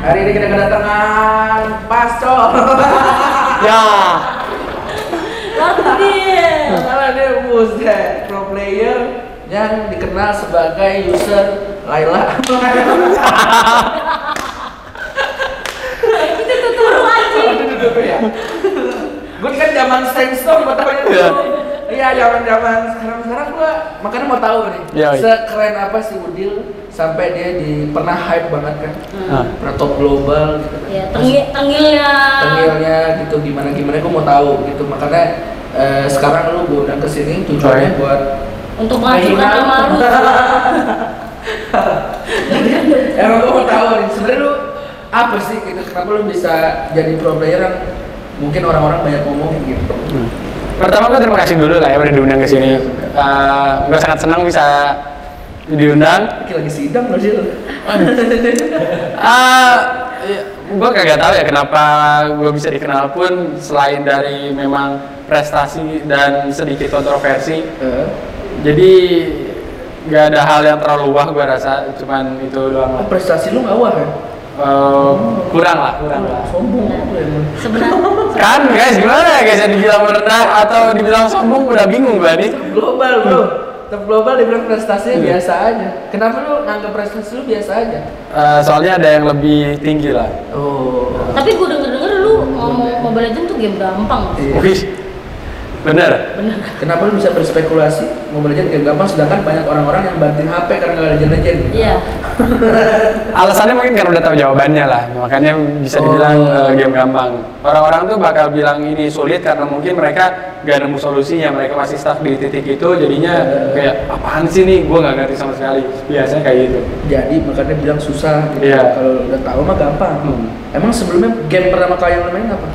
Hari ini kita kedatangan Pastor. Ya. Karena dia buset pro player yang dikenal sebagai user Laila. Itu tuturu anjing. Itu ya. Gue kan zaman Sandstorm katanya dulu. Iya, zaman sekarang gua makanya mau tahu nih. Ya, sekeren apa sih Udil sampai dia pernah hype banget kan. Pernah top global gitu kan. Ya, tengilnya gitu gimana gua mau tahu gitu. Makanya sekarang lu gua undang ke sini tujuannya buat untuk menghancurkan nama lu. Emang gua mau tahu nih sebenarnya lu apa sih gitu, kenapa lu bisa jadi pro player yang mungkin orang-orang banyak ngomongin gitu. Pertama gue terima kasih dulu lah ya udah diundang ke sini. Gue sangat senang bisa diundang. Lagi sidang loh sih. Gue kagak tahu ya kenapa gue bisa dikenal pun selain dari memang prestasi dan sedikit kontroversi. Jadi nggak ada hal yang terlalu wah gue rasa, cuman itu doang. Prestasi lu nggak wah ya? Kurang lah. Sombong tuh emang. Sebenarnya Kan guys, gimana ya guys, yang dibilang rendah atau dibilang sombong udah bingung gue nih. Global bro, top global dibilang prestasinya biasa aja. Kenapa lu nganggap prestasi lu biasa aja? Soalnya ada yang lebih tinggi lah. tapi gue denger lu ngomong Mobile Legends tuh game gampang. Wih, bener. Kenapa lu bisa berspekulasi Mobile Legends game gampang sedangkan banyak orang-orang yang banting HP karena nggak Legend? Iya. Alasannya mungkin karena udah tahu jawabannya lah, makanya bisa dibilang game gampang. Orang-orang tuh bakal bilang ini sulit karena mungkin mereka gak nemu solusinya, mereka masih stuck di titik itu, jadinya kayak apaan sih nih, gue gak ngerti sama sekali. Biasanya kayak gitu. Jadi makanya bilang susah gitu. Kalau udah tahu mah gampang. Emang sebelumnya game pertama kali yang lu main apa?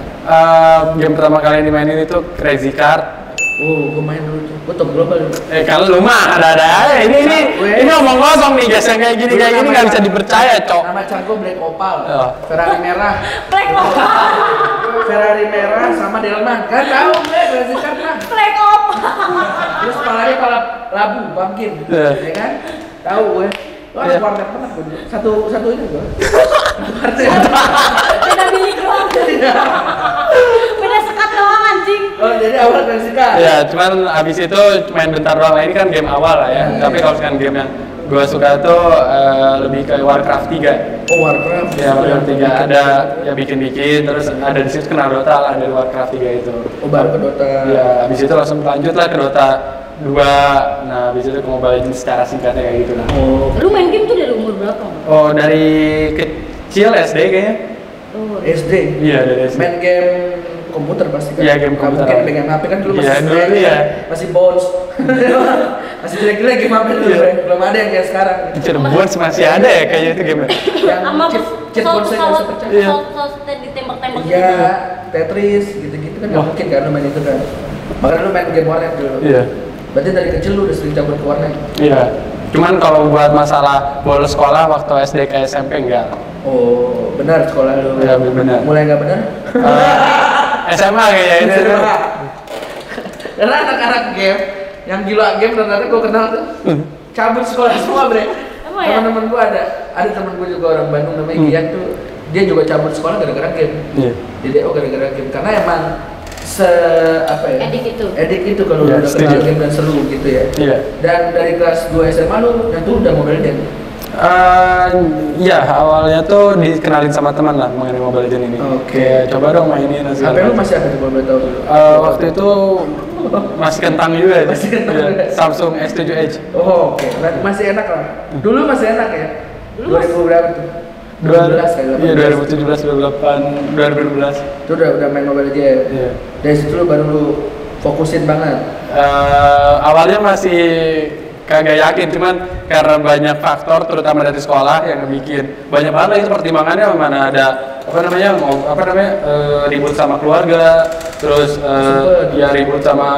Game pertama kali yang dimainin itu Crazy Card. Gue main dulu tuh, gue top global. Kalau lu mah ada-ada aja. Ini omong kosong nih guys, yang kayak gini nggak bisa dipercaya, cok. Nama canggo Black Opal, Ferrari merah. Black Opal. Ferrari merah sama Delman, kan tahu gue Crazy Card lah. Black Opal. Terus kepalanya kepala labu, pumpkin, ya kan? Tahu gue. Lo ada warnet pernah gue dulu. Satu ini gue. Beda milik doang. Beda sekat doang anjing. Oh jadi awal Crazy Card. Ya, cuman abis itu main bentar doang lah, ini kan game awal lah ya. Tapi kalau sekarang game yang gue suka tuh lebih ke Warcraft 3. Oh Warcraft. Ya, Warcraft 3 ada ya bikin-bikin, terus ada di situ kenal Dota lah dari Warcraft 3 itu. Oh baru ke Dota. Ya, abis itu langsung lanjut lah ke Dota 2. Nah, abis itu ke Mobile Legends secara singkatnya kayak gitu lah. Lu main game tuh dari umur berapa? Oh, dari kecil SD kayaknya. Oh, SD. Iya, dari SD. Main game komputer pasti kan? Iya, game komputer. Mungkin pegang HP kan dulu masih dulu iya. Masih bounce. Masih jelek-jelek game HP dulu ya. Belum ada yang kayak sekarang. Cirebon masih ada ya kayaknya itu game. Yang sama chip bounce nya bisa pecah. pesawat ditembak-tembak gitu. Iya, Tetris gitu-gitu kan nggak mungkin kan lu main itu kan. Makanya lu main game warnet dulu. Iya. Berarti dari kecil lu udah sering cabut ke warnet? Iya. Cuman kalau buat masalah bolos sekolah waktu SD ke SMP enggak. Oh, benar sekolah lu. Iya, benar. Mulai nggak benar? SMA kayaknya itu. Karena anak-anak game yang gila game ternyata gue kenal tuh cabut sekolah semua bre. Emang ya? Teman-teman gue ada teman gue juga orang Bandung namanya Gian tuh, dia juga cabut sekolah gara-gara game. Iya. Di DO gara-gara game karena emang edik itu kalau ya, udah kenal game dan seru gitu ya. Iya. Dan dari kelas 2 SMA lu tuh udah Mobile Legends? Iya, awalnya tuh dikenalin sama teman lah mengenai Mobile Legends ini. Oke. Coba dong mainin. HP lu masih apa tuh kalau boleh tahu dulu? Waktu itu masih kentang juga. Masih kentang Iya, juga. Samsung S7 Edge. Oh, oke. Berarti masih enak lah. Dulu masih enak ya? 2000 berapa tuh? 2012 kali. Iya, 2017, 2018, 2012. Itu udah main Mobile Legends. Iya. Dari situ lu baru lu fokusin banget. Awalnya masih kagak yakin, cuman karena banyak faktor terutama dari sekolah yang bikin banyak banget itu pertimbangannya, mana ada ribut sama keluarga, terus ya ribut sama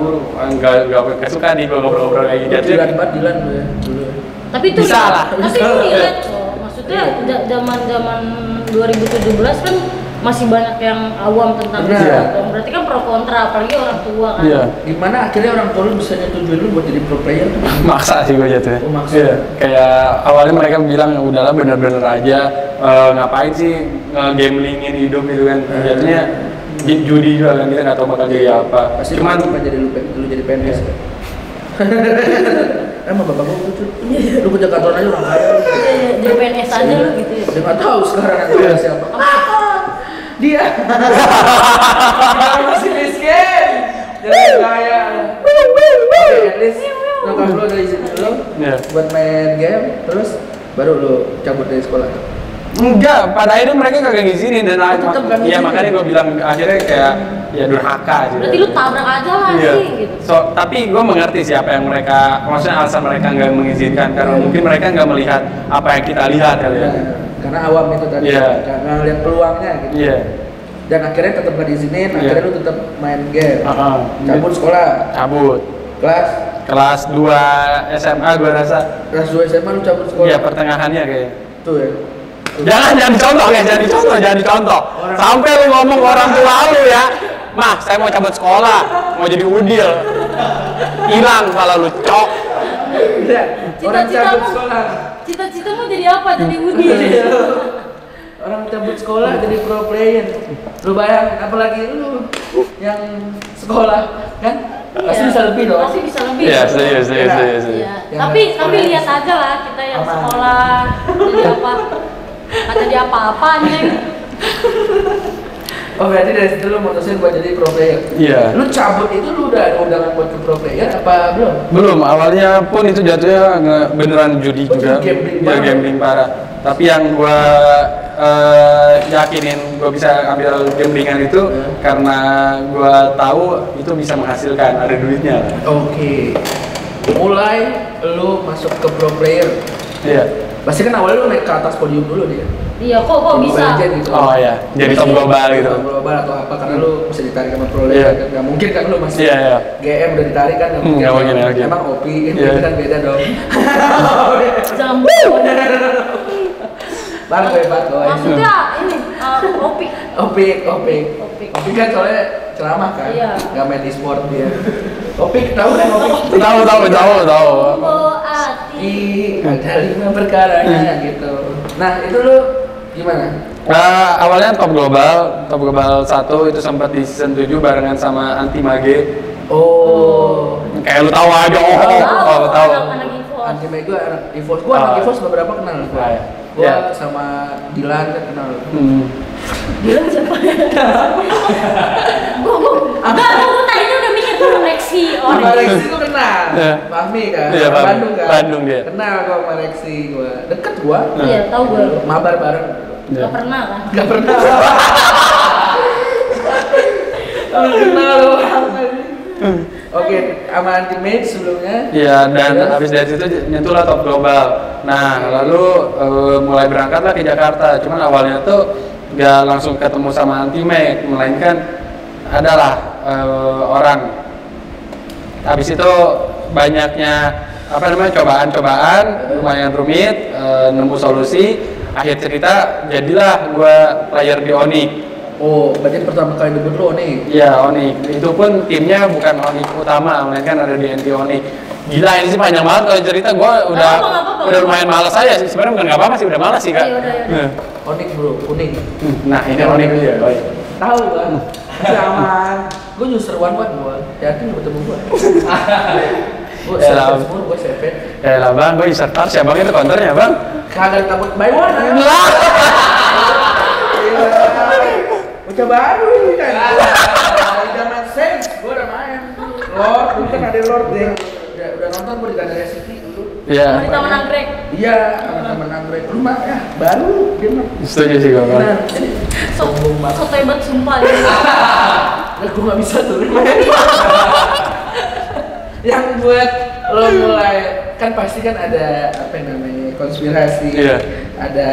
guru, nggak suka nih ngobrol-ngobrol kayak gitu. Dilan gue ya dulu. Tapi itu Bisa lah. Tapi itu relate kok. Maksudnya zaman 2017 kan masih banyak yang awam tentang Benar. itu. Berarti kan pro kontra, apalagi orang tua kan. Iya. Gimana akhirnya orang tua lu bisa nyetujuin lu buat jadi pro player? Maksa sih gue jatuhnya. Oh, maksa. Iya. Kayak awalnya mereka bilang udahlah bener-bener aja, ngapain sih nge-gamblingin hidup gitu kan. Jatuhnya judi juga kan, kita nggak tahu bakal jadi apa. Pasti Cuman cuma jadi lu jadi PNS. Emang bapak gua lucu. Lu kerja kantoran aja orang kaya. Jadi PNS aja lu gitu ya. Dia nggak tahu sekarang yang siapa. Dia. Dia masih miskin. Jadi kaya. Oke, at least nyokap lu udah izin dulu buat main game, terus baru lu cabut dari sekolah. enggak, pada akhirnya mereka kagak ngizinin dan tetep nggak iya ngizinin. makanya gue bilang akhirnya kayak ya durhaka gitu. Berarti lu tabrak aja lah Iya. sih gitu. Tapi gue mengerti siapa yang mereka, maksudnya alasan mereka nggak mengizinkan karena mungkin mereka nggak melihat apa yang kita lihat kali ya. Karena awam itu tadi, Iya. karena lihat peluangnya gitu. Iya. Dan akhirnya tetap nggak diizinin, Iya. akhirnya lu tetap main game. Cabut Cabut. sekolah, Kelas kelas 2 SMA gue rasa. kelas 2 SMA lu cabut sekolah. Iya pertengahannya kayaknya. Tuh ya. Jangan dicontoh ya, jangan dicontoh. Sampai lu ngomong ke orang tua lu ya, mah saya mau cabut sekolah, mau jadi udil. Hilang kalau lu cok. Iya, orang cabut Cita-citamu, sekolah. cita-citamu jadi apa? Jadi Udi. Orang cabut sekolah jadi pro player. Lu bayangin, apalagi lu yang sekolah kan? Pasti Iya. bisa lebih dong. Pasti bisa lebih. Iya, serius. Iya. Yang Tapi sekolah. lihat aja lah kita yang Apa? sekolah jadi apa? Nggak jadi apa-apa nih. Oh berarti dari situ lu mutusin buat jadi pro player. Iya. Lu cabut itu lu udah ada undangan buat ke pro player apa belum? Belum, awalnya pun itu jatuhnya beneran judi Oh, juga. gambling Iya, parah. gambling parah. Tapi yang gua yakinin gua bisa ambil gamblingan itu karena gua tahu itu bisa menghasilkan, ada duitnya. Oke. Mulai lu masuk ke pro player. Iya. Pasti kan awalnya lu naik ke atas podium dulu dia. Iya, kok bisa. Legend gitu. Oh iya, jadi top global gitu. Top global atau apa karena lu bisa ditarik sama pro Iya. player kan nggak mungkin kan lu masih Iya, iya. GM udah ditarik kan nggak Nggak mungkin, nggak mungkin. Emang OP Iya. itu kan beda dong. Jangan Bang gue bang gue. Maksudnya ini opik. Opik kan soalnya ceramah kan. Iya. Nggak main e-sport dia. Opik tahu kan Opik? Tahu. Hati. Ada 5 perkaranya gitu. Nah itu lu gimana? Awalnya top global 1 itu sempat di season 7 barengan sama Anti Mage. Oh. Kayak lu tahu aja, tahu. Anak info. Anti Mega gue anak EVOS. Gue anak EVOS beberapa kenal gue. Ah, iya. Gue Iya. sama Dilan kan kenal. Bilang siapa? Enggak, aku tadinya udah mikir tuh Lexi Sama Rexi gue kenal. Iya. Fahmi kan. Iya, Orang Fahmi. Bandung kan. Bandung dia. Kenal gue sama Rexi gue. Deket gue. Iya, tahu gue. Mabar bareng. Gak pernah kan? Gak pernah. Lu kenal lu. Oke, sama Antimate sebelumnya. Iya, dan habis dari situ nyentuhlah top global. Nah, lalu mulai berangkatlah ke Jakarta. Cuman awalnya tuh gak langsung ketemu sama Antimate, melainkan adalah orang. Habis itu banyaknya cobaan-cobaan lumayan rumit, nemu solusi. Akhir cerita jadilah gua player di Onyx. Oh, berarti pertama kali debut lu nih. Iya, Onyx. Itu pun timnya bukan Onyx utama, melainkan ada di NT Onyx. Gila ini sih panjang banget kalau cerita. Gua udah apa-apa. udah lumayan malas aja sih. Sebenarnya bukan nggak apa-apa sih, udah malas sih kak. Iya, udah. Onyx bro, kuning. Nah ini Onyx ya. Tahu kan? Masih aman. Gue user one buat gue. Yakin lu ketemu gue. Gue Ya lah. semua, gue save. Ya lah bang, gue user tars ya bang, itu konternya bang. Kagak takut buy one. Lah. Bocah baru ini kan. Dari zaman Saints, gue udah main. Lord, dulu kan ada Lord deh. Udah nonton gue di Gandaria City dulu. Iya. Di Taman Anggrek. Iya, teman-teman anggrek. Lu mah ya baru dia mah. Setuju sih gue bang. Nah, jadi sombong banget. So hebat sumpah ya. Nah, gue gak bisa tuh. Yang buat lo mulai kan pasti kan ada apa yang namanya konspirasi. Iya. Ada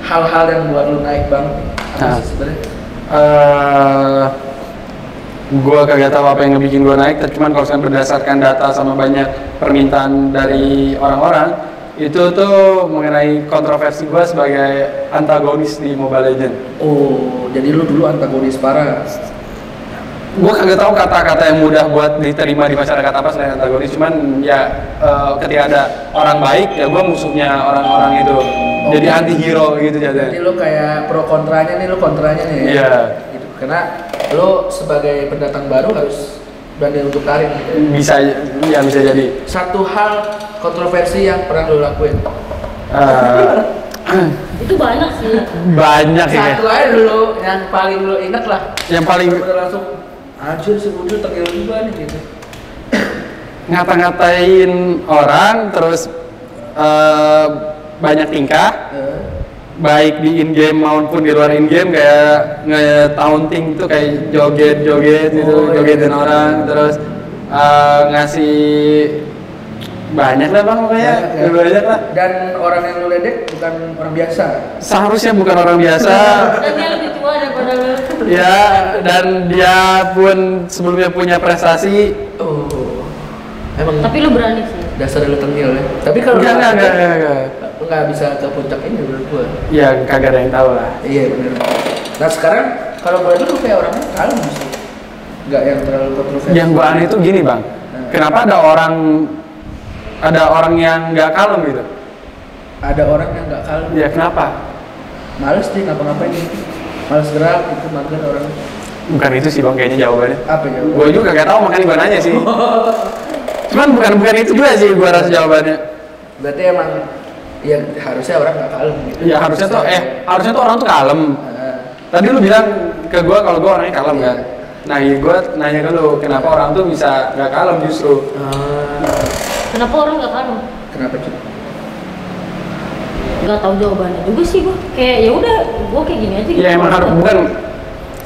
hal-hal yang buat lo naik bang. Apa Nah. sih sebenarnya? Gue kagak tahu apa yang ngebikin gue naik, cuman kalau misalnya berdasarkan data sama banyak permintaan dari orang-orang, itu tuh mengenai kontroversi gue sebagai antagonis di Mobile Legends. Oh, jadi lu dulu antagonis parah. gue kagak tahu kata-kata yang mudah buat diterima di masyarakat apa selain antagonis, cuman ya ketika ada orang baik ya gue musuhnya orang-orang itu, jadi anti hero gitu Jadi jadinya. lu kayak pro kontranya nih, lu kontranya nih ya. Iya. Gitu. Karena lu sebagai pendatang baru harus berani untuk tarik gitu. Bisa, ya bisa jadi. Satu hal kontroversi yang pernah lu lakuin. Itu banyak sih. Banyak ya. Satu aja dulu yang paling lu inget lah. Yang paling Udah langsung anjir si Udil tegil juga nih gitu. ngata-ngatain orang, terus banyak tingkah, baik di in game maupun di luar in game, kayak nge-taunting tuh kayak joget-joget gitu, jogetin orang, terus ngasih banyak lah bang, pokoknya banyak lah. Dan orang yang lu ledek bukan orang biasa. Seharusnya bukan orang biasa. Dan dia lebih tua daripada lu. Ya, dan dia pun sebelumnya punya prestasi. Oh. Emang Tapi lu berani sih. dasar lu tengil ya. Tapi kalau Enggak. lu nggak bisa ke puncak ini menurut gua. Ya kagak ada yang tahu lah. Iya benar. Nah sekarang kalau gua dulu kayak orangnya kalem sih. Nggak yang terlalu kontroversial. Yang gua aneh itu gini bang, kenapa ada orang yang nggak kalem gitu? Ada orang yang nggak kalem. Ya kenapa? Males dia ngapa-ngapain gitu. Males gerak itu mager orang. Bukan itu sih bang kayaknya jawabannya. Apa ya? Gue juga gak tahu, makanya gue nanya sih. Cuman bukan itu juga sih gue rasa jawabannya. Berarti emang ya harusnya orang nggak kalem gitu. Ya harusnya tuh orang tuh kalem. Nah, Tadi lu bilang ke gue kalau gue orangnya kalem kan. Nah gue nanya ke lu, kenapa orang tuh bisa gak kalem justru? Kenapa orang nggak kalem? kenapa cuy? Nggak tahu jawabannya juga sih gua. Kayak ya udah, gua kayak gini aja. Ya emang harus, bukan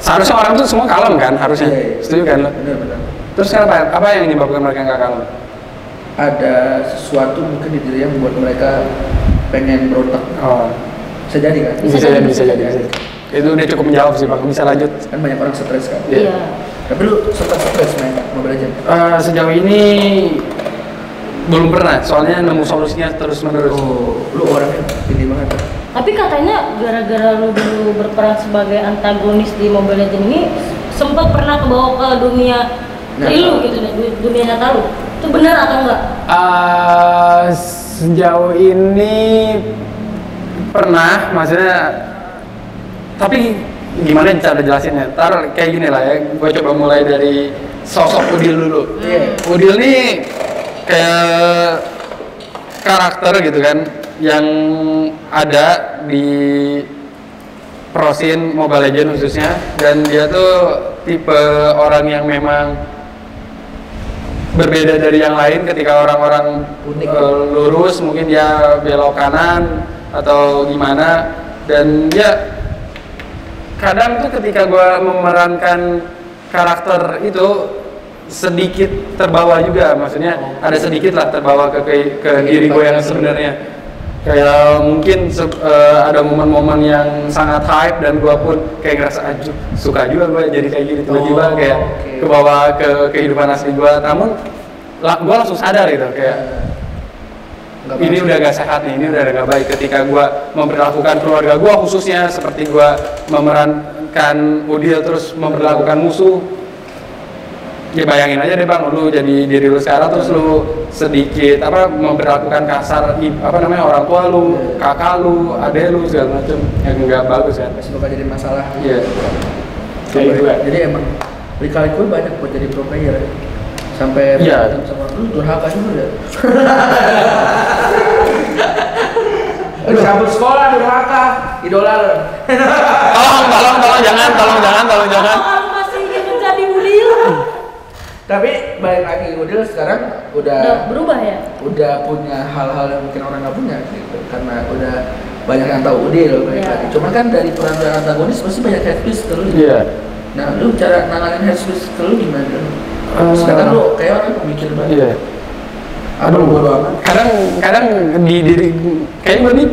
seharusnya orang tuh semua kalem kan harusnya. Iya, iya. Setuju kan lu? Benar-benar. Terus kenapa? Apa yang menyebabkan mereka gak kalem? Ada sesuatu mungkin di diri yang membuat mereka pengen berontak. Oh, Bisa jadi kan? bisa jadi. Itu udah cukup menjawab sih bang, bisa lanjut. Kan banyak orang stres kan. Iya. Iya. Tapi lu sempat stres main Mobile Legends? Sejauh ini belum pernah, soalnya nemu solusinya terus menerus. Oh, lu orangnya ini banget kan? Tapi katanya gara-gara lu dulu berperan sebagai antagonis di Mobile Legends ini sempat pernah kebawa ke dunia lu gitu nih, dunia nyata lu. Itu benar atau enggak? Sejauh ini pernah, maksudnya, tapi gimana cara jelasinnya? Ntar kayak gini lah ya, gue coba mulai dari sosok Udil dulu. Iya. Udil nih kayak karakter gitu kan, yang ada di pro scene Mobile Legends khususnya, dan dia tuh tipe orang yang memang berbeda dari yang lain. Ketika orang-orang Unik. lurus mungkin dia belok kanan atau gimana, dan dia kadang tuh ketika gue memerankan karakter itu sedikit terbawa juga, maksudnya ada sedikit lah terbawa ke diri gue yang sebenarnya. Kayak mungkin ada momen-momen yang sangat hype dan gue pun kayak ngerasa aja suka juga gue jadi kayak gini, tiba-tiba kayak kebawa ke kehidupan asli gue. Namun gue langsung sadar gitu kayak ini udah gak sehat nih, ini udah gak baik. Ketika gue memperlakukan keluarga gue khususnya seperti gue memerankan Udil terus memperlakukan musuh. Ya bayangin aja deh bang, lu jadi diri lu sekarang terus lu sedikit memperlakukan kasar orang tua lu, kakak lu, adek lu segala macem, yang nggak bagus kan. Masih bakal jadi masalah. Iya. Kayak gitu kan. Jadi emang lika-liku banyak buat jadi pro player. Sampai Iya. sama lu durhaka juga ya. Aduh, cabut sekolah durhaka, idola lu. Tolong jangan. Orang masih ingin menjadi Udil. Tapi balik lagi Udil sekarang Udah berubah ya? udah punya hal-hal yang mungkin orang nggak punya gitu, karena udah banyak yang tahu Udil balik Iya. lagi. Cuman kan dari peran antagonis pasti banyak headpiece ke lu. Iya. Nah, lu cara nanganin headpiece ke lu gimana? Sedangkan lu kayak orang pemikir banget. Iya. Apa lu bodo amat? Kadang di diri kayaknya gue nih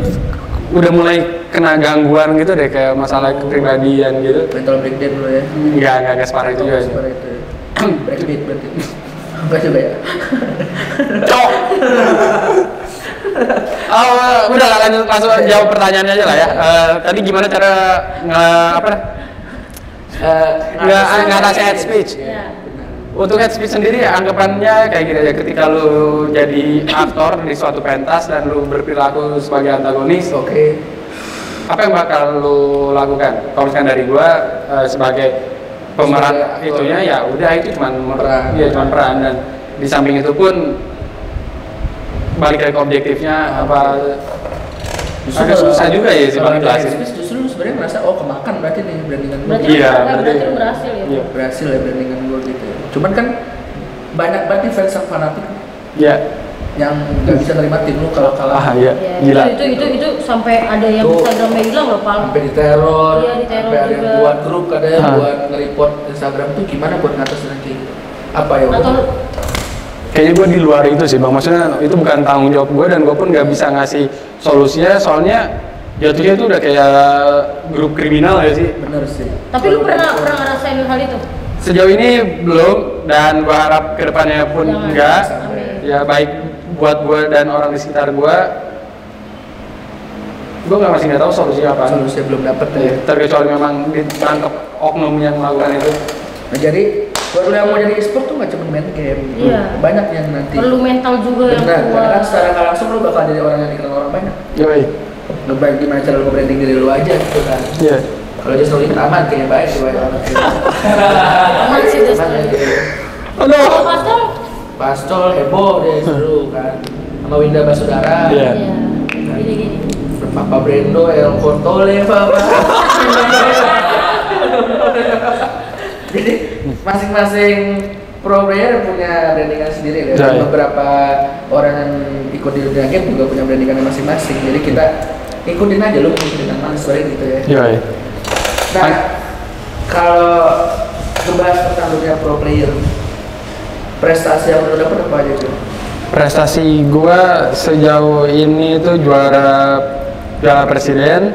udah mulai kena gangguan gitu deh, kayak masalah kepribadian gitu. Mental breakdown lu ya. Enggak separah itu juga sih. Seperti itu. Breakbeat berarti. Enggak juga ya. Cok. Udah lah, langsung jawab pertanyaannya aja lah ya. Tadi gimana cara nggak ngasih head speech. Ya. Untuk head speech sendiri anggapannya kayak gini aja, ketika lu jadi aktor di suatu pentas dan lu berperilaku sebagai antagonis, Oke. apa yang bakal lu lakukan? Kalau misalkan dari gua sebagai pemeran Sebagai aktor. itunya ya udah itu cuman Peran. Iya, cuman peran, dan di samping itu pun balik dari ke objektifnya apa agak susah juga ya sih bang jelasin. Justru lu sebenarnya merasa kemakan berarti nih brandingan gue. Berarti Iya, berarti berarti- lu berhasil ya. Iya. Berhasil ya brandingan gue gitu. Cuman kan banyak berarti fans yang fanatik Iya. yang nggak bisa terima tim lu kalau kalah. Iya. Ya, Gila. itu sampai ada yang Tuh. Instagramnya hilang loh, Pal. Sampai diteror, Iya, diteror sampai ada yang juga. buat grup, ada yang Ah. buat nge-report Instagram tuh gimana buat ngatasin kayak gitu. Apa ya? Atau Kayaknya gue di luar itu sih bang, maksudnya itu bukan tanggung jawab gue dan gue pun nggak bisa ngasih solusinya, soalnya jatuhnya itu udah kayak grup kriminal ya sih. Bener sih. tapi lu pernah ngerasain hal itu? Sejauh ini belum, dan gue harap kedepannya pun Jangan. enggak. Amin. Ya baik buat gue dan orang di sekitar gue masih nggak tahu solusinya apa. Solusinya belum dapet ya. Terkecuali memang ditangkap oknum yang melakukan itu. Nah jadi buat lu yang mau jadi e-sport tuh nggak cuma main game. Iya. Banyak yang nanti. Perlu mental juga yang Benar, karena kan kuat. secara nggak langsung lu bakal jadi orang yang dikenal orang banyak. Yoi. Lu baik gimana cara lu branding diri lu aja gitu kan. Iya. Kalau just nulis aman kayaknya baik sih banyak orang. Aman sih Just Aman Nulis. aja. Kalau Aduh. Pastol, Pastol heboh deh seru kan. Sama Winda Basudara. Iya. ya gini-gini. Papa Brendo, El Cortole, Papa. Jadi masing-masing pro player punya brandingan sendiri ya. Ya, ya. Beberapa orang yang ikut di dunia game juga punya brandingan masing-masing. Jadi kita ikutin aja lu ikutin mana story gitu ya. Yoi. Nah, kalau ngebahas tentang dunia pro player, prestasi yang lu dapat apa aja tuh? Prestasi gua sejauh ini itu juara Piala Presiden,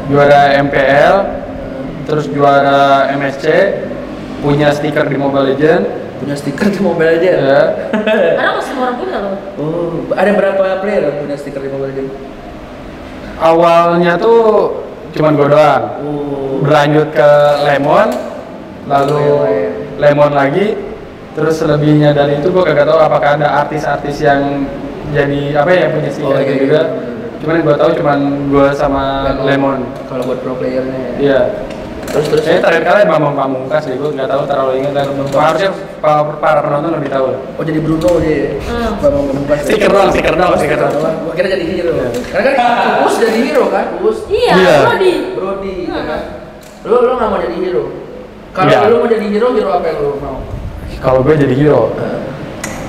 juara MPL, terus juara MSC, punya stiker di Mobile Legends. Punya stiker di Mobile aja. Ya. Karena masih orang punya loh. Oh, ada berapa player yang punya stiker di Mobile Legends? Awalnya tuh cuman gua doang. Oh, Berlanjut ke Lemon, lalu Lemon lagi, terus selebihnya dari itu gua kagak tahu apakah ada artis-artis yang jadi apa ya punya stiker iya, gitu juga. iya. Cuman yang gua tahu cuman gua sama Lemon. Kalau buat pro playernya ya. Iya. Terus Saya terakhir kali Bambang Pamungkas deh, gue nggak tahu terlalu ingat dan harusnya para penonton lebih tahu. Oh jadi Bruno dia. Bambang Pamungkas. Stiker doang, stiker doang, stiker doang. Gua kira jadi hero. Iya. Karena kan Uus jadi hero kan, Uus. Iya, Iya. Brody. Brody. Kan? Lu nggak mau jadi hero. Kalau Iya. lu mau jadi hero apa yang lu mau? Kalau gue jadi hero,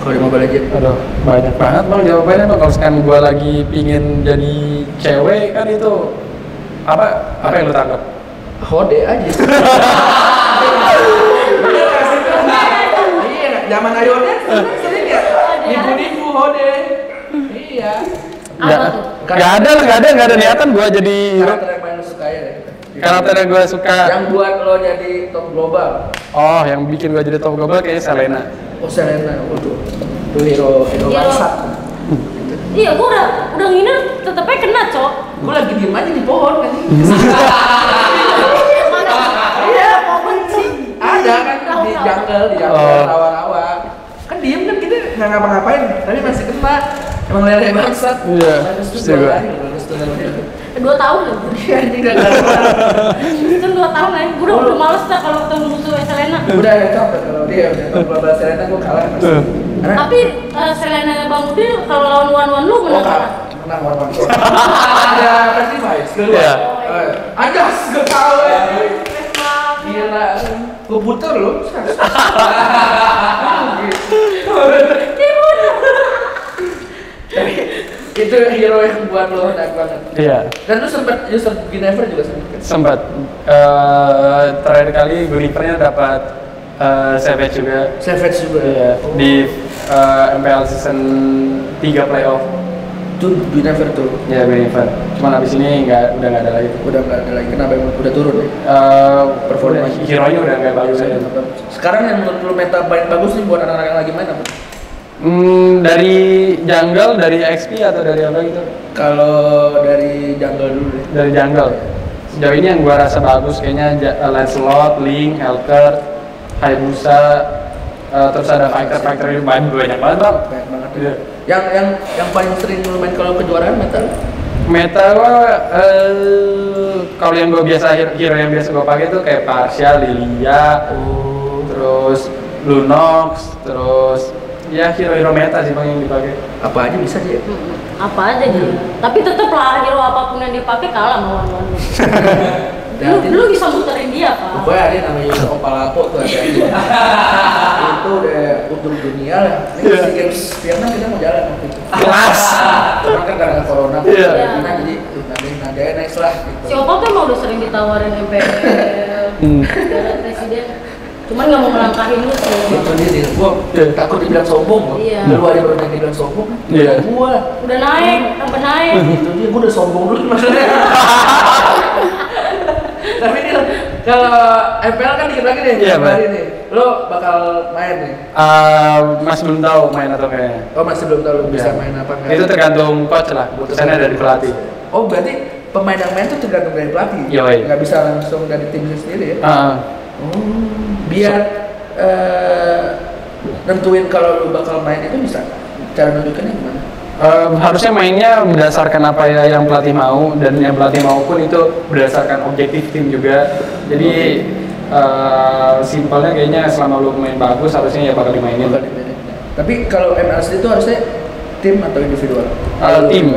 Kalau di Mobile Legends. aduh banyak banget bang jawabannya bang. Kalau sekarang gue lagi pingin jadi cewek kan itu apa yang lu tangkap? Hode aja. Iya, zaman ayonya sering ya. Nipu-nipu hode. Iya. Nggak Apa tuh? nggak ada niatan gue jadi hero. Karakter yang paling lu suka ya deh. Karakter yang gue suka. Yang buat lo jadi top global. Oh, yang bikin gue jadi top global kayaknya Selena. Oh Selena, waduh. Itu hero Hero. bangsa. Iya, gua udah ngiler tetepnya kena, Cok. Gue lagi diem aja di pohon kan. Mana? Iya, pohon sih. Ada kan di jungle, Oh. rawa-rawa. Kan diem kan kita nggak ngapa-ngapain, tapi masih kena. Emang lele bangsat. Iya, Bagus tuh setuju dua gue. kali, bagus tuh namanya. 2 tahun loh. Iya, ini nggak ada. Itu 2 tahun lah. Gua udah males dah kalau ketemu musuh Selena. Udah capek kalau dia udah top global Selena gue kalah pasti. Karena Tapi Selena Bang Udil kalau lawan one-one lu menang. kalah. Menang warna. Ada pasti baik. Iya. Anjas gue kalah ya. Gila, gue puter loh. Itu hero yang buat lo enak banget. Iya. Dan lu sempet user Ginever juga sempet kan? Sempat terakhir kali Gunipernya dapat Savage juga. Savage juga. Iya, di MPL season 3 playoff. Itu Ginever tuh. Ya, Guniper. Cuman abis ini udah nggak ada lagi. Udah nggak ada lagi. Kenapa emang udah turun ya? Performa hero-nya udah nggak bagus aja. Sekarang yang menurut lu meta paling bagus nih buat anak-anak yang lagi main apa? Dari jungle, dari XP atau dari apa gitu? Kalau dari jungle dulu deh. Dari jungle. Sejauh ini yang gua rasa bagus kayaknya Lancelot, Link, Helker, Hayabusa, terus ada fighter ini banyak banget bang. Banyak banget. Iya. Yang paling sering lu main kalau kejuaraan metal? Meta gua kalau yang gua biasa hero yang biasa gua pakai tuh kayak Parsia, Lilia, terus Lunox, terus ya hero meta sih bang yang dipakai. Apa aja bisa sih? Apa aja dia. Tapi tetep lah hero apapun yang dipakai kalah sama lawan lu bisa muterin dia pak. Pokoknya ada namanya Opalapo tuh ada. Itu udah untuk dunia lah. Ini si games Vietnam kita mau jalan waktu itu. Kelas. Cuma kan karena corona, Iya. jadi nadanya next lah. Gitu. Si Opal tuh emang udah sering ditawarin MPL, presiden. Cuman nggak mau melangkahin lu sih. Itu dia, gua takut dibilang sombong. Iya. Dulu ada orang yang dibilang sombong. Iya. Gua Udah naik, sampai naik. itu dia, gua udah sombong dulu maksudnya. Tapi nih, kalau MPL kan dikit lagi nih, Iya, hari nih. Lo bakal main nih? Masih belum tahu main atau kayaknya. Oh masih belum tahu lo bisa Iya. main apa enggak? Itu tergantung coach lah, keputusannya dari pelatih. Oh berarti pemain yang main tuh tergantung dari pelatih? Yoi. Nggak bisa langsung dari tim sendiri ya? Biar nentuin kalau lu bakal main itu bisa? Cara nunjukinnya gimana? Harusnya mainnya berdasarkan apa yang pelatih mau, dan yang pelatih mau pun itu berdasarkan objektif tim juga. Jadi simpelnya kayaknya selama lu main bagus harusnya ya bakal dimainin. Tapi kalau MLSD itu harusnya tim atau individual? Tim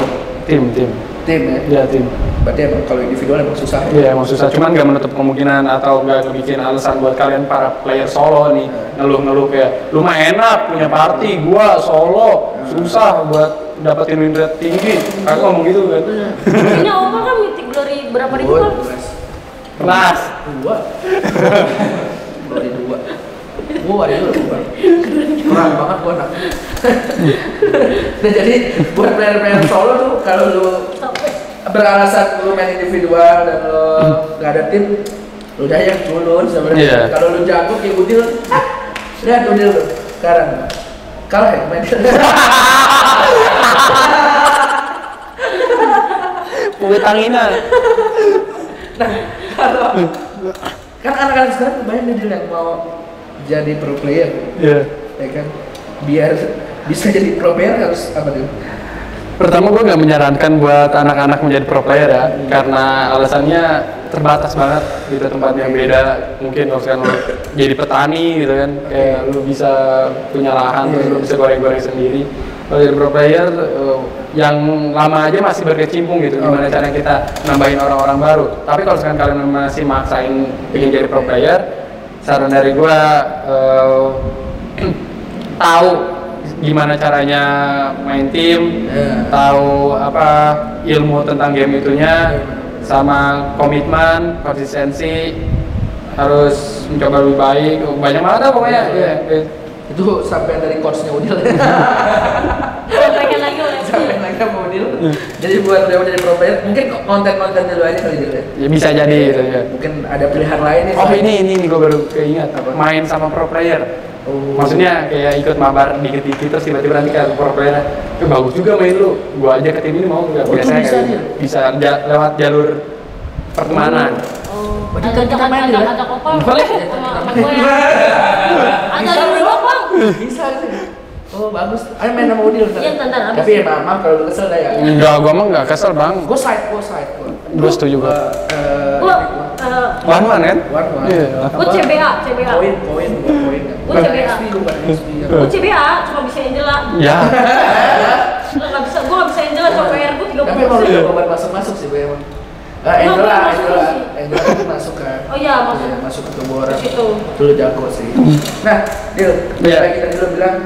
ya? Ya tim. Berarti emang kalau individual emang susah ya? Iya emang susah, cuman nggak menutup kemungkinan atau nggak bikin alasan buat kalian para player solo nih ngeluh-ngeluh kayak lu mah enak punya party, gua solo susah buat dapetin win rate tinggi. Aku ngomong gitu kan. Ini Opal kan Mythic Glory berapa ribu kan? Kelas. Dari dua. Gua ada dua. Kurang banget gua anak. Nah jadi buat player-player solo tuh kalau lu beralasan lu main individual dan lu nggak ada tim, lu udah yang culun sebenarnya. Iya. Kalau lu jago kayak Udil, lihat Udil lu sekarang kalah ya main. Punya tanginan. Nah kalau kan anak-anak sekarang banyak nih yang mau jadi pro player, Iya. ya kan? Biar bisa jadi pro player harus apa tuh? Pertama gue nggak menyarankan buat anak-anak menjadi pro player ya, karena alasannya terbatas banget gitu, tempatnya beda. Mungkin kalau sekarang lu jadi petani gitu kan, kayak lu bisa punya lahan, terus lu bisa goreng-goreng sendiri. Kalau jadi pro player, yang lama aja masih berkecimpung gitu, gimana caranya kita nambahin orang-orang baru. Tapi kalau sekarang kalian masih maksain pengen jadi pro player, saran dari gue tahu gimana caranya main tim, tahu apa ilmu tentang game itunya, sama komitmen, konsistensi, harus mencoba lebih baik, banyak banget lah pokoknya. Itu sampai dari coachnya Udil. Sampaikan lagi oleh Sampai lagi sama Udil. Jadi buat dia jadi pro player, mungkin konten-konten dulu aja kali Udil ya. Ya bisa jadi gitu ya. Mungkin ada pilihan lain nih. Oh ini gue baru keinget, main sama pro player. Maksudnya kayak ikut mabar dikit-dikit terus tiba-tiba nanti kayak pro player, bagus juga main lu, gua aja ke tim ini mau nggak? Biasanya bisa kayak bisa lewat jalur pertemanan. Ajak Opal. Boleh. Sama gue ya. Ada dulu Bang. Bisa sih. Oh bagus. Ayo main sama Udil. Iya, ntar, abis. Tapi ya maaf kalau lu kesel dah ya. Enggak, gua mah nggak kesel bang. Gue side. Gua setuju gua. Gue One kan? One. Iya. gue CBA. Poin. Gue CBA. Gue CBA cuma bisa Angela. Ya. Gue nggak bisa Angela coba PR gue 30%. Tapi emang udah obat masuk sih gue emang. Angela kan masuk kan. Oh iya, masuk ke tubuh orang. Di situ. Dulu jago sih. Nah, Dil, Iya. kayak kita dulu bilang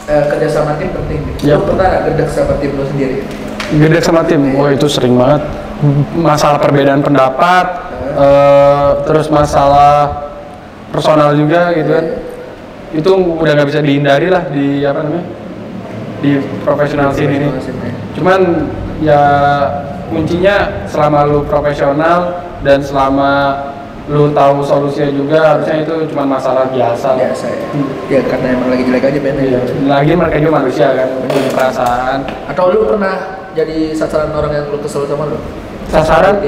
kerja sama tim penting nih. Iya. Lu pernah nggak gedek sama tim lu sendiri? Gede sama tim, wah itu sering banget. Masalah perbedaan pendapat, terus masalah personal juga gitu kan. Itu udah nggak bisa dihindari lah di apa namanya, di profesional scene ini. Cuman ya kuncinya selama lu profesional dan selama lu tahu solusinya juga, harusnya itu cuma masalah biasa. Biasa ya. Ya karena emang lagi jelek aja Ben. Iya. Lagi mereka juga manusia kan, punya perasaan. Atau lu pernah jadi sasaran orang yang lu kesel sama lu? Sasaran?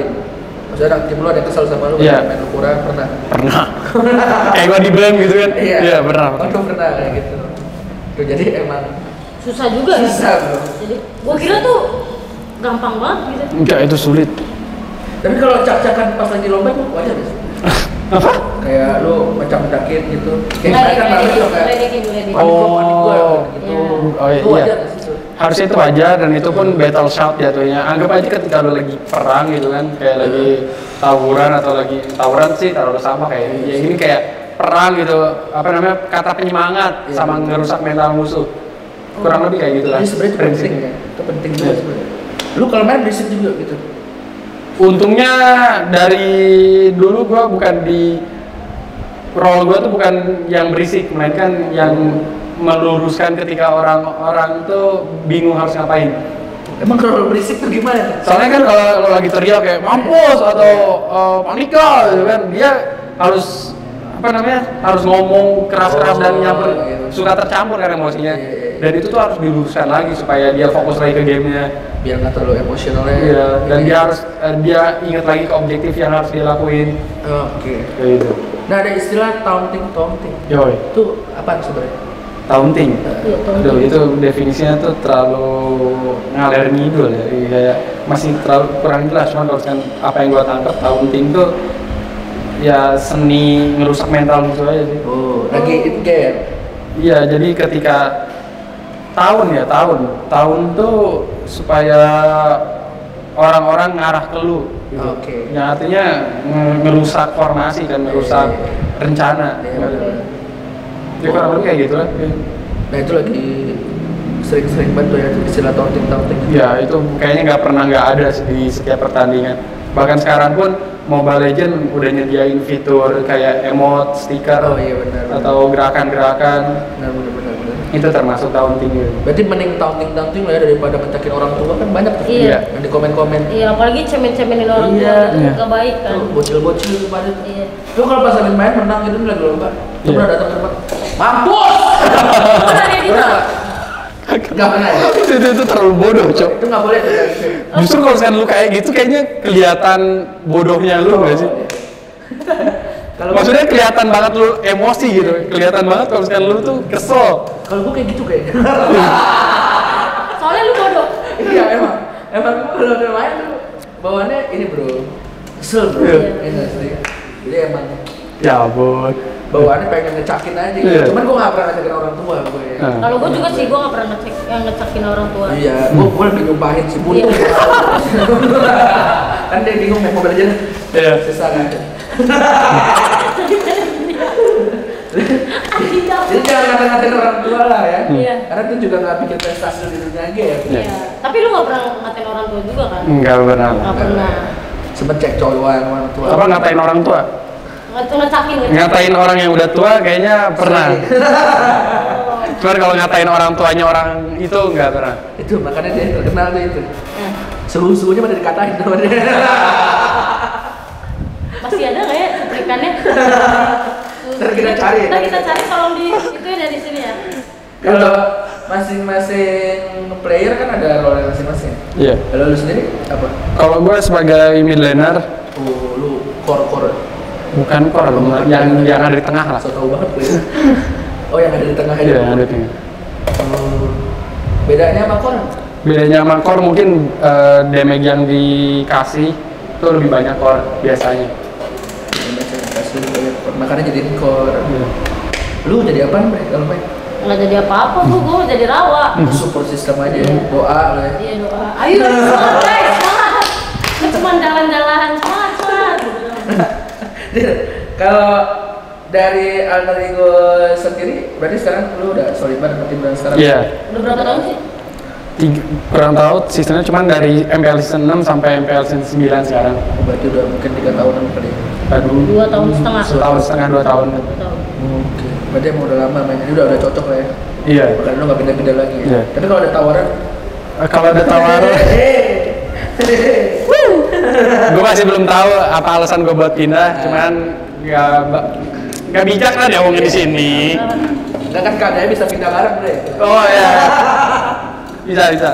Maksudnya tim lu ada kesel sama lu, Iya. main lu kurang, pernah? Pernah. Kayak gua di blame gitu kan. Iya, pernah. Oh, lu pernah kayak gitu. Tuh, jadi emang Susah juga ya. susah bro. Jadi gua kira tuh gampang banget gitu. Enggak, itu sulit. Tapi kalau cak-cakan pas lagi lomba tuh wajar gak sih? Apa? Kayak lu macam-macakin gitu. Kayak Ledek, kan ledek, gitu kayak ledekin, ledekin. panik gua gitu. Iya. Oh Itu iya. wajar gak sih? Sur? Harusnya itu wajar dan itu pun battle shout jatuhnya. Anggap aja ketika lu lagi perang gitu kan, kayak lagi tawuran atau lagi tawuran sih taruh sama kayak ya ini kayak perang gitu. Apa namanya? Kata penyemangat Iya. sama ngerusak mental musuh. Kurang lebih kayak gitu lah. Jadi sebenarnya itu penting prinsipnya. ya. Itu penting juga Iya. sebenarnya. Lu kalau main berisik juga gitu. Untungnya dari dulu gua bukan di role gua tuh bukan yang berisik, melainkan yang meluruskan ketika orang-orang tuh bingung harus ngapain. Emang kalau lu berisik tuh gimana? Soalnya kan kalau lo lagi teriak kayak mampus atau panika gitu kan, dia harus apa namanya harus ngomong keras-keras dan nyamper, gitu. suka tercampur kan emosinya. Iya. Dan itu tuh harus diluruskan lagi supaya dia fokus lagi ke gamenya. Biar nggak terlalu emosionalnya. Iya, dan dia harus dia ingat lagi ke objektif yang harus dia lakuin. Oke. Kayak gitu. Nah ada istilah taunting. Yoi, Itu apa sebenarnya? taunting. Iya, taunting. Aduh, itu definisinya tuh terlalu ngalir ngidul ya. Kayak masih terlalu kurang jelas. Cuman kalau misalkan apa yang gua tangkap taunting tuh ya seni ngerusak mental musuh aja sih. Oh, lagi in game. Iya, jadi ketika tahun tuh supaya orang-orang ngarah ke lu gitu. Oke. Yang artinya ngerusak formasi dan ngerusak rencana. Iya. Jadi kurang lebih kayak gitu lah. Nah itu lagi sering-sering banget tuh ya istilah taunting. Ya itu kayaknya nggak ada di setiap pertandingan. Bahkan sekarang pun Mobile Legends udah nyediain fitur kayak emote, stiker, Oh iya benar. atau gerakan-gerakan. Benar. Itu termasuk taunting gitu. Berarti mending taunting lah ya daripada ngecakin orang tua kan banyak tuh. Iya. Yang di komen-komen. Iya, apalagi cemen-cemenin orang tua Iya. itu Iya. nggak baik kan. Tuh, bocil-bocil pada. Iya. Lu kalau pas lagi main menang gitu lagi lomba. Lu Iya. pernah datang ke tempat mampus. Pernah kayak gitu? Pernah nggak? Nggak pernah ya? itu terlalu bodoh, Cok. Itu nggak boleh tuh kayak gitu. Justru kalau misalkan lu kayak gitu kayaknya kelihatan bodohnya lu nggak sih? Kalau Maksudnya kelihatan banget lu emosi gitu, kelihatan banget kalau misalkan lu tuh kesel. kalau gua kayak gitu kayaknya. Soalnya lu bodoh. Iya emang gua kalau udah main tuh bawaannya ini bro, kesel bro. Iya. Ini asli. Jadi emang Ya ampun. bawaannya pengen ngecakin aja. Iya. Cuman gua nggak pernah ngecakin orang tua gue. Nah. Kalau gue juga sih, gue nggak pernah ngecekin orang tua. Iya, gua lebih nyumpahin si buntung. Iya. Kan dia bingung main Mobile Legends. Iya. Susah kan. Jadi jangan ngata-ngatain orang tua lah ya. Iya. Karena itu juga nggak bikin prestasi di dunia game. Iya. Tapi lu nggak pernah ngatain orang tua juga kan? Enggak pernah. Nggak pernah. Sempet cek colokan orang tua. Apa ngatain orang tua? Ngecakin. Ngatain orang yang udah tua kayaknya pernah. Cuman kalau ngatain orang tuanya orang itu enggak pernah. Itu makanya dia terkenal tuh itu. Nah, Suhu-suhunya pada dikatain sama dia. masih ada nggak ya cuplikannya? Ntar kita cari. Ntar kita cari, tolong di itu ya dari sini ya. Kalau masing-masing player kan ada role masing-masing. Iya. Kalau lu sendiri apa? Kalau gue sebagai mid laner Oh, lu core. bukan core, yang ada di tengah lah. So tau banget gue. Oh, yang ada di tengah aja. Iya, yang ada di tengah. Oh. Bedanya sama core? Bedanya sama core mungkin damage yang dikasih itu lebih banyak core biasanya. Makanya jadiin core. Iya. Lu jadi apa nih kalau main? Nggak jadi apa-apa tuh, gue jadi rawa. Support system aja, Iya. doa lah ya. Iya, doa. Ayo semangat guys, semangat. Ini cuma jalan-jalan, semangat. Kalau dari Alter Ego sendiri, berarti sekarang lu udah solid banget sama tim dan sekarang? Iya. Udah berapa tahun sih? Kurang tahu seasonnya cuman dari MPL season 6 sampai MPL season 9 sekarang. Berarti udah mungkin 3 tahunan kali ya? Aduh, 2 tahun setengah. setahun setengah 2 tahun. 2 tahun. Oke. Berarti emang udah lama main, ini udah cocok lah ya? Iya. Makanya lu gak pindah-pindah lagi ya? Iya. Tapi kalau ada tawaran, Kalau ada tawaran, gue masih belum tahu apa alasan gue buat pindah. Cuman nggak bijak lah dia ngomongin di sini. enggak kan keadaannya bisa pindah bareng deh. Oh ya, bisa.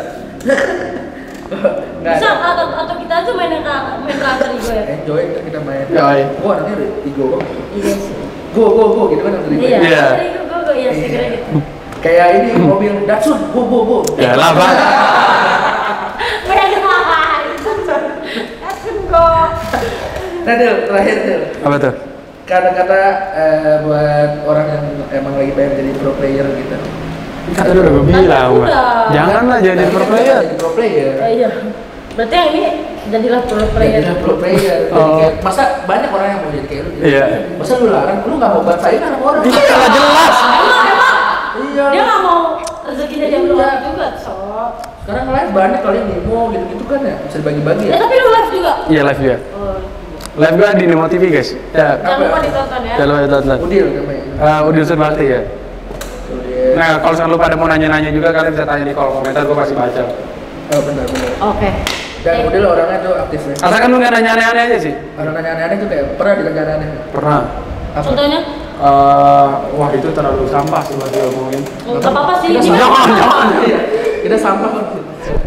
Nggak Bisa ada. atau kita aja main karakter Igo ya. Enjoy kita main. Yoi. Gua anaknya udah Igo. Iya sih. Go gitu kan dari Iya. Iya. Igo ya sih kira gitu. Kayak ini mobil Datsun, go. Ya lah, Bang. Udah ngapain? Asun go. Nah, Del, terakhir Del. Apa tuh? Kata-kata buat orang yang emang lagi pengen jadi pro player gitu. Kata udah gue bilang, Bang. Udah. Janganlah jadi pro player. Jadi pro player. Iya. Berarti yang ini jadilah pro player. Jadilah pro player. Jadi Oh. kayak, masa banyak orang yang mau jadi kayak lu. Gitu. Iya. Masa lu larang, lu nggak mau bantuin anak orang. Itu salah jelas. Emang Iya. dia nggak mau rezekinya dia keluar juga, so. Sekarang live banyak kali yang demo gitu-gitu kan ya, bisa dibagi-bagi ya. Ya tapi lu live juga. Iya, live juga. Oh. Live gua di Nemo TV, guys. Ya. Jangan lupa ditonton ya. Jangan lupa ditonton. Udil namanya. Udil Surbakti ya. Udil. Nah, kalau misalkan lu pada mau nanya-nanya juga, kalian bisa tanya di kolom komentar, gua pasti baca. Oh benar. Oke. Dan Udil orangnya tuh aktif ya. Asalkan lu nggak nanya aneh-aneh aja sih. Orang nanya aneh-aneh tuh kayak pernah ditanya aneh. Pernah. Apa? Contohnya? Wah itu terlalu sampah sih buat diomongin. Nggak apa-apa sih. Kita Ini sampah. kan- Jangan. Iya. Kita sampah kan.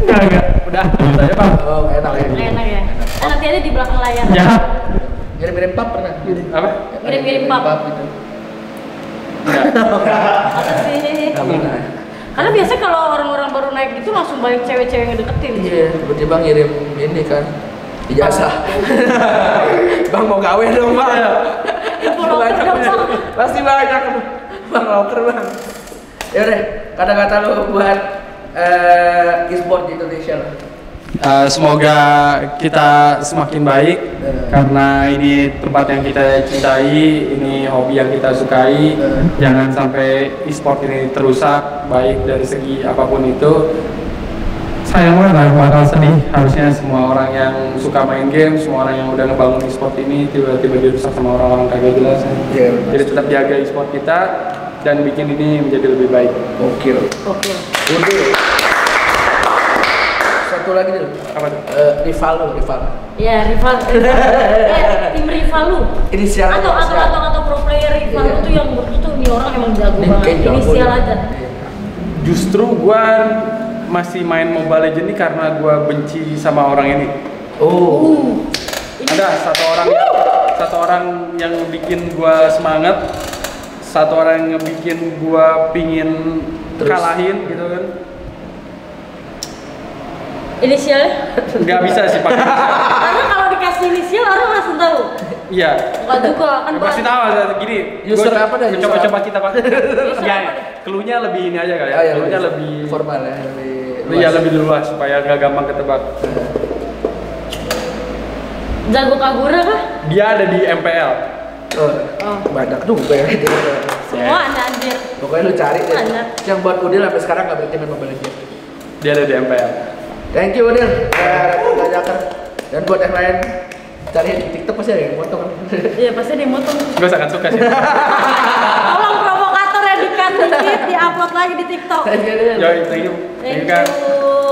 Enggak. Udah, saya Pak. Oh enak ya. Enak ya. Nanti ada di belakang layar. Ya. Ngirim-ngirim pap pernah? Apa? Ngirim-ngirim pap. gitu. Apa sih? Nggak pernah. Karena biasanya kalau orang-orang baru naik gitu langsung banyak cewek-cewek yang ngedeketin. Iya, tiba-tiba ngirim ini kan ijazah. Bang mau gawe dong bang. Info loker dong, Bang. Pasti banyak bang loker bang. Ya udah, kata-kata lu buat e-sport di Indonesia lah. Semoga kita semakin baik karena ini tempat yang kita cintai, ini hobi yang kita sukai. Jangan sampai e-sport ini terusak, baik dari segi apapun itu. Sayang banget, bakal sedih. Harusnya semua orang yang suka main game, semua orang yang udah ngebangun e-sport ini tiba-tiba dirusak sama orang-orang kagak jelas. Iya. Jadi tetap jaga e-sport kita dan bikin ini menjadi lebih baik. Gokil. Oke. Udil. Satu lagi dulu. Apa tuh? Rival. Ya, rival. Tim rival lu. Inisial aja, inisial. Atau pro player rival lu Iya. tuh yang menurut lu tuh ini orang emang jago Ini banget. kayak jago Inisial nih. aja. Justru gua masih main Mobile Legends ini karena gua benci sama orang ini. Oh. Ada satu orang yang bikin gua semangat, satu orang yang bikin gua pingin Terus? kalahin gitu kan. Inisialnya? Nggak bisa sih pakai inisial. Karena kalau dikasih inisial orang langsung tahu. Iya. Enggak juga kan. Ya, pasti tahu gini. User apa dah, user Coba-coba apa? kita pakai. Ya, clue-nya lebih ini aja kali ya. Oh, iya, Clue-nya lebih formal ya, lebih Iya, lebih luas supaya nggak gampang ketebak. Jago Kagura kah? Dia ada di MPL. Oh. Banyak juga ya. Semua ada anjir. Pokoknya lu cari deh. Banyak. Yang buat Udil sampai sekarang nggak berhenti main Mobile Legends. Dia ada di MPL. Thank you Udil. Ngajakin. Dan buat yang lain cari di TikTok pasti ada yang potong. Iya pasti dimotong. Gue sangat suka sih. Tolong provokator ya di-cut dikit, di-upload lagi di TikTok. Thank you Udil. Yo, thank you. Thank Kak. you.